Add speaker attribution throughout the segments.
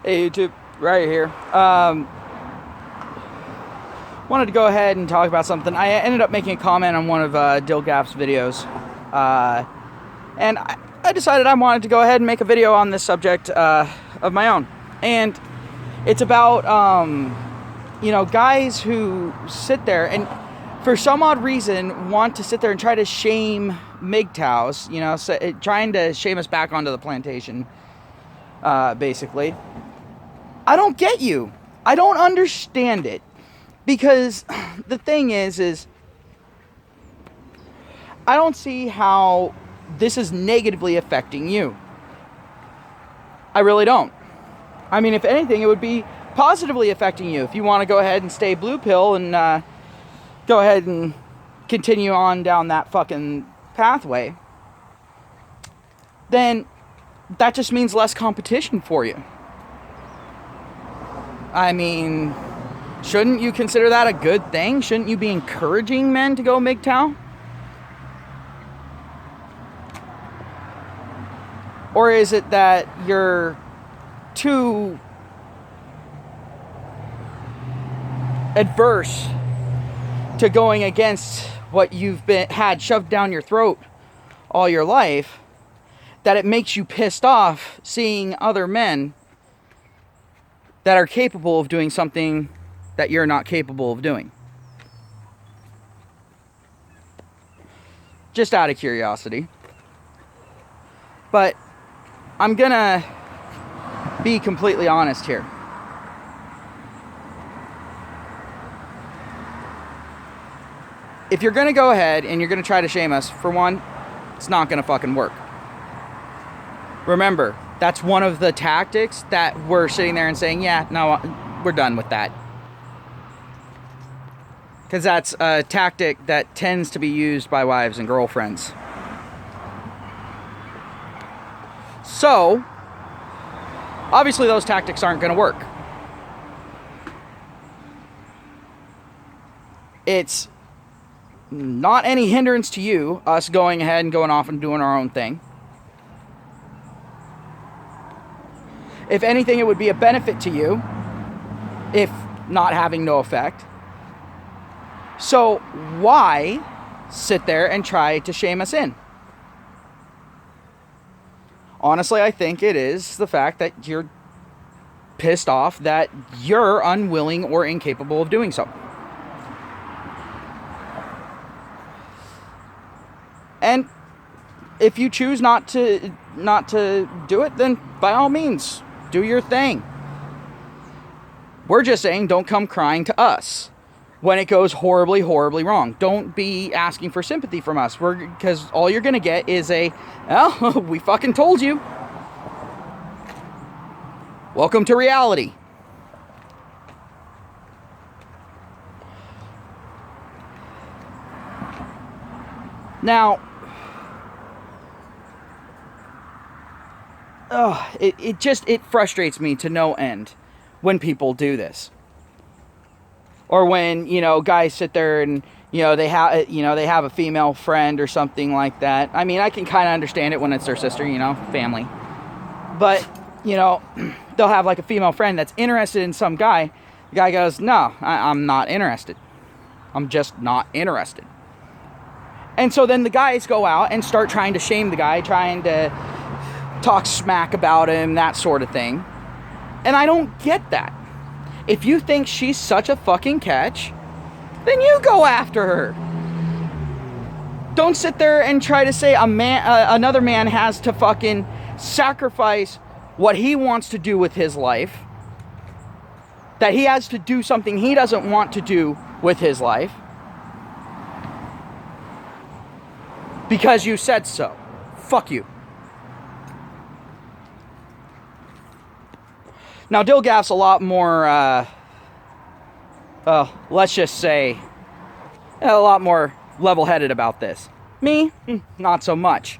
Speaker 1: Hey YouTube, right here. Wanted to go ahead and talk about something. I ended up making a comment on one of Dilgaf's videos, and I decided I wanted to go ahead and make a video on this subject of my own. And it's about guys who sit there and for some odd reason want to sit there and try to shame MGTOWs, trying to shame us back onto the plantation, basically. I don't get you. I don't understand it. Because the thing is I don't see how this is negatively affecting you. I really don't. I mean, if anything, it would be positively affecting you. If you want to go ahead and stay blue pill and go ahead and continue on down that fucking pathway, then that just means less competition for you. I mean, shouldn't you consider that a good thing? Shouldn't you be encouraging men to go MGTOW? Or is it that you're too adverse to going against what you've had shoved down your throat all your life, that it makes you pissed off seeing other men that are capable of doing something that you're not capable of doing? Just out of curiosity. But I'm gonna be completely honest here. If you're gonna go ahead and you're gonna try to shame us, for one, it's not gonna fucking work. Remember, that's one of the tactics that we're sitting there and saying, yeah, no, we're done with that. Because that's a tactic that tends to be used by wives and girlfriends. So, obviously those tactics aren't going to work. It's not any hindrance to you, us going ahead and going off and doing our own thing. If anything, it would be a benefit to you, if not having no effect. So why sit there and try to shame us in? Honestly, I think it is the fact that you're pissed off that you're unwilling or incapable of doing so. And if you choose not to do it, then by all means, do your thing. We're just saying, don't come crying to us when it goes horribly, horribly wrong. Don't be asking for sympathy from us, because all you're going to get is well, we fucking told you. Welcome to reality. Now, it frustrates me to no end when people do this. Or when, guys sit there and, they have a female friend or something like that. I mean, I can kind of understand it when it's their sister, family. But, they'll have like a female friend that's interested in some guy. The guy goes, no, I'm not interested. I'm just not interested. And so then the guys go out and start trying to shame the guy, trying to talk smack about him, that sort of thing. And I don't get that. If you think she's such a fucking catch, then you go after her. Don't sit there and try to say another man has to fucking sacrifice what he wants to do with his life, that he has to do something he doesn't want to do with his life, because you said so. Fuck you. Now, Dilgaf's a lot more, let's just say, a lot more level-headed about this. Me, not so much.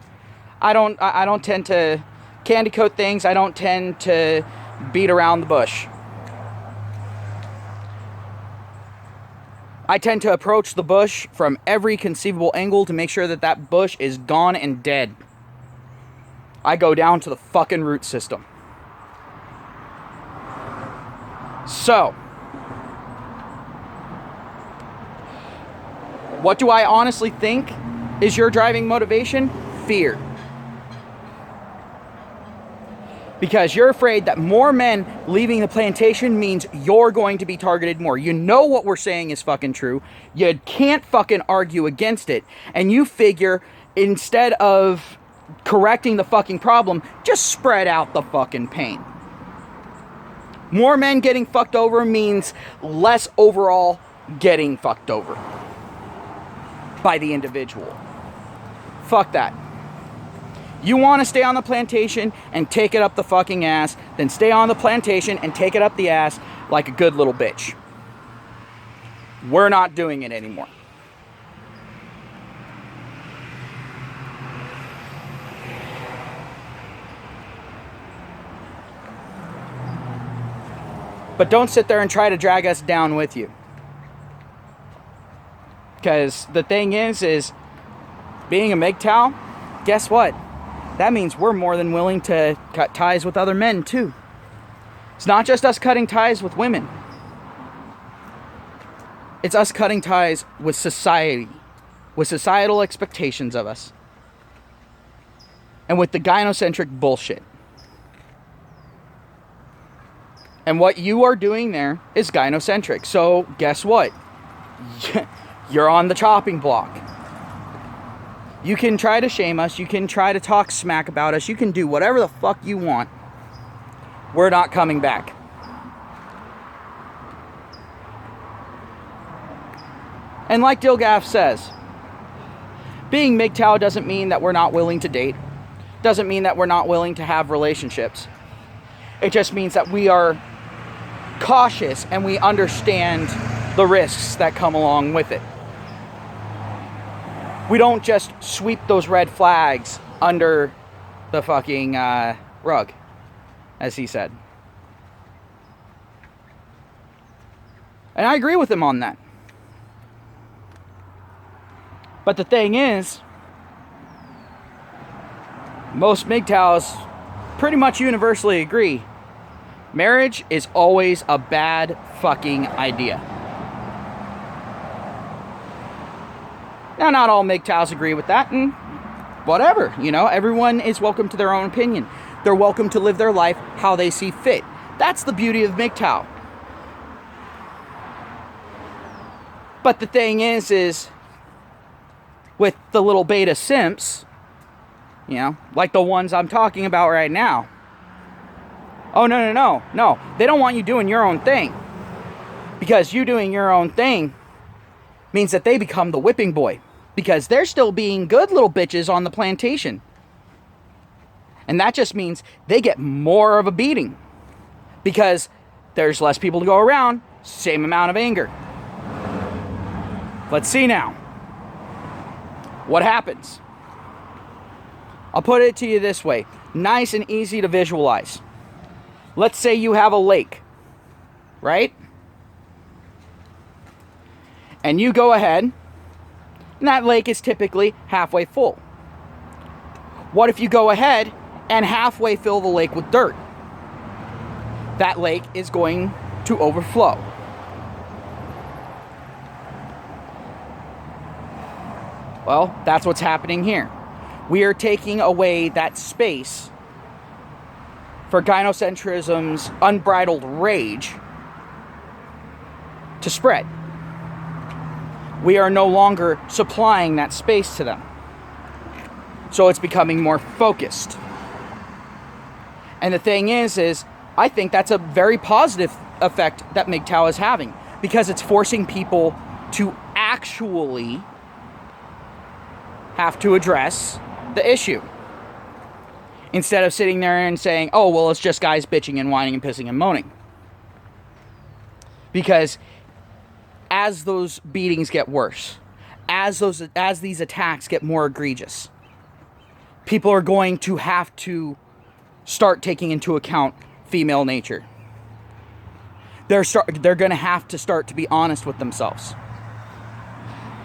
Speaker 1: I don't tend to candy coat things. I don't tend to beat around the bush. I tend to approach the bush from every conceivable angle to make sure that that bush is gone and dead. I go down to the fucking root system. So, what do I honestly think is your driving motivation? Fear. Because you're afraid that more men leaving the plantation means you're going to be targeted more. You know what we're saying is fucking true. You can't fucking argue against it. And you figure instead of correcting the fucking problem, just spread out the fucking pain. More men getting fucked over means less overall getting fucked over by the individual. Fuck that. You want to stay on the plantation and take it up the fucking ass, then stay on the plantation and take it up the ass like a good little bitch. We're not doing it anymore. But don't sit there and try to drag us down with you. Because the thing is being a MGTOW, guess what? That means we're more than willing to cut ties with other men, too. It's not just us cutting ties with women. It's us cutting ties with society, with societal expectations of us, and with the gynocentric bullshit. And what you are doing there is gynocentric. So, guess what? You're on the chopping block. You can try to shame us. You can try to talk smack about us. You can do whatever the fuck you want. We're not coming back. And like Dilgaff says, being MGTOW doesn't mean that we're not willing to date. Doesn't mean that we're not willing to have relationships. It just means that we are cautious and we understand the risks that come along with it. We don't just sweep those red flags under the fucking rug, as he said. And I agree with him on that. But the thing is, most MGTOWs pretty much universally agree, marriage is always a bad fucking idea. Now, not all MGTOWs agree with that, and whatever, you know, everyone is welcome to their own opinion. They're welcome to live their life how they see fit. That's the beauty of MGTOW. But the thing is with the little beta simps, you know, like the ones I'm talking about right now. Oh, no. They don't want you doing your own thing. Because you doing your own thing means that they become the whipping boy. Because they're still being good little bitches on the plantation. And that just means they get more of a beating. Because there's less people to go around, same amount of anger. Let's see now. What happens? I'll put it to you this way. Nice and easy to visualize. Let's say you have a lake, right? And you go ahead, and that lake is typically halfway full. What if you go ahead and halfway fill the lake with dirt? That lake is going to overflow. Well, that's what's happening here. We are taking away that space for gynocentrism's unbridled rage to spread. We are no longer supplying that space to them. So it's becoming more focused. And the thing is I think that's a very positive effect that MGTOW is having, because it's forcing people to actually have to address the issue. Instead of sitting there and saying, oh, well, it's just guys bitching and whining and pissing and moaning. Because as those beatings get worse, as these attacks get more egregious, people are going to have to start taking into account female nature. They're going to have to start to be honest with themselves.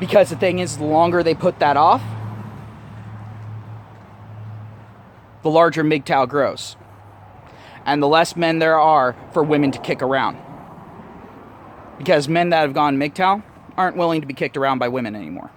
Speaker 1: Because the thing is, the longer they put that off, the larger MGTOW grows. And the less men there are for women to kick around. Because men that have gone MGTOW aren't willing to be kicked around by women anymore.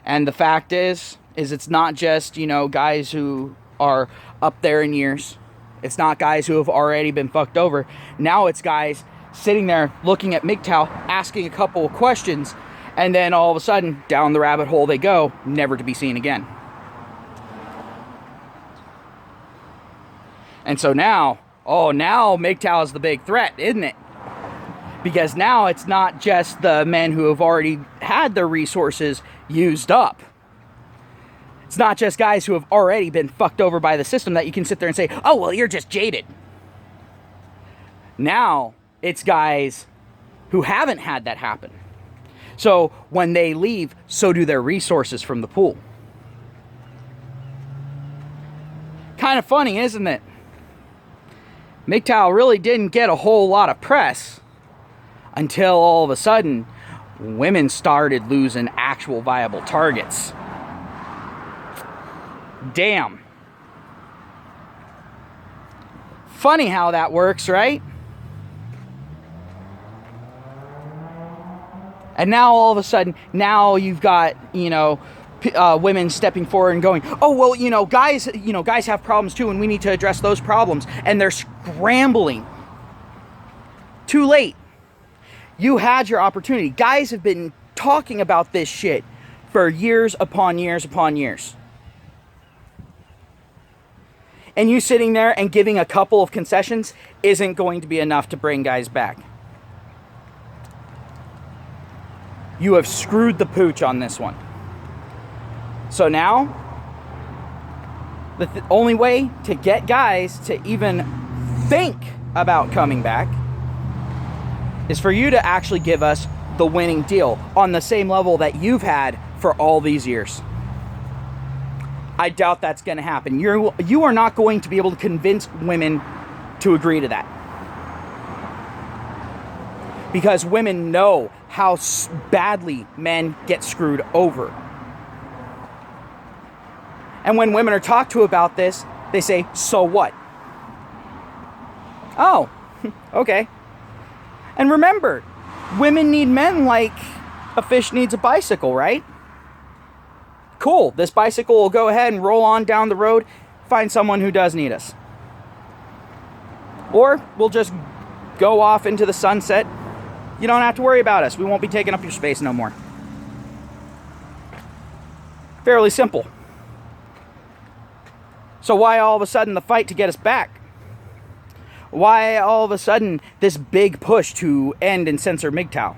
Speaker 1: And the fact is it's not just, you know, guys who are up there in years. It's not guys who have already been fucked over. Now it's guys sitting there looking at MGTOW, asking a couple of questions, and then all of a sudden, down the rabbit hole they go, never to be seen again. And so now, now MGTOW is the big threat, isn't it? Because now it's not just the men who have already had their resources used up. It's not just guys who have already been fucked over by the system that you can sit there and say, oh, well, you're just jaded. Now it's guys who haven't had that happen. So when they leave, so do their resources from the pool. Kind of funny, isn't it? MGTOW really didn't get a whole lot of press until all of a sudden women started losing actual viable targets. Damn. Funny how that works, right? And now all of a sudden, now you've got, you know, women stepping forward and going, oh, well, guys have problems too, and we need to address those problems. And they're scrambling. Too late. You had your opportunity. Guys have been talking about this shit for years upon years upon years. And you sitting there and giving a couple of concessions isn't going to be enough to bring guys back. You have screwed the pooch on this one. So now, the only way to get guys to even think about coming back is for you to actually give us the winning deal on the same level that you've had for all these years. I doubt that's going to happen. You are not going to be able to convince women to agree to that. Because women know how badly men get screwed over. And when women are talked to about this, they say, so what? Oh, okay. And remember, women need men like a fish needs a bicycle, right? Cool, this bicycle will go ahead and roll on down the road, find someone who does need us. Or we'll just go off into the sunset. You don't have to worry about us. We won't be taking up your space no more. Fairly simple. So why all of a sudden the fight to get us back? Why all of a sudden this big push to end and censor MGTOW?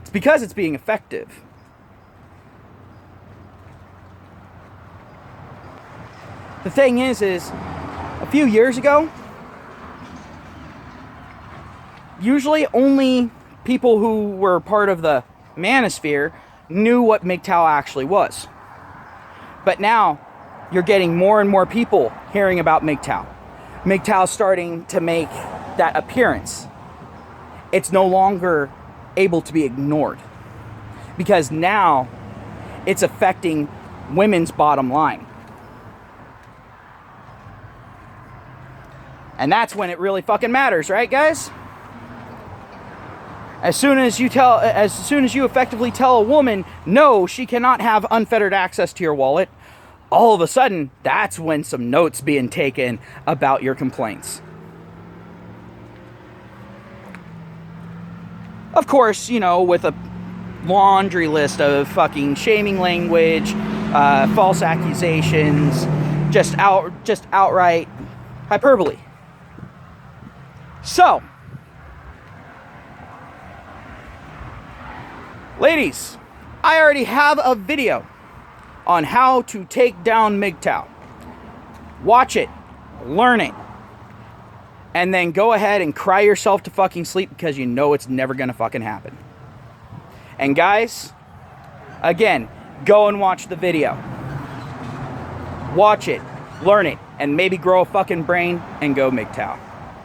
Speaker 1: It's because it's being effective. The thing is a few years ago, usually only people who were part of the manosphere knew what MGTOW actually was. But now, you're getting more and more people hearing about MGTOW. MGTOW's starting to make that appearance. It's no longer able to be ignored. Because now, it's affecting women's bottom line. And that's when it really fucking matters, right, guys? As soon as you effectively tell a woman, no, she cannot have unfettered access to your wallet, all of a sudden, that's when some notes being taken about your complaints. Of course, with a laundry list of fucking shaming language, false accusations, just outright hyperbole. So, ladies, I already have a video on how to take down MGTOW. Watch it, learn it, and then go ahead and cry yourself to fucking sleep because you know it's never gonna fucking happen. And guys, again, go and watch the video. Watch it, learn it, and maybe grow a fucking brain and go MGTOW.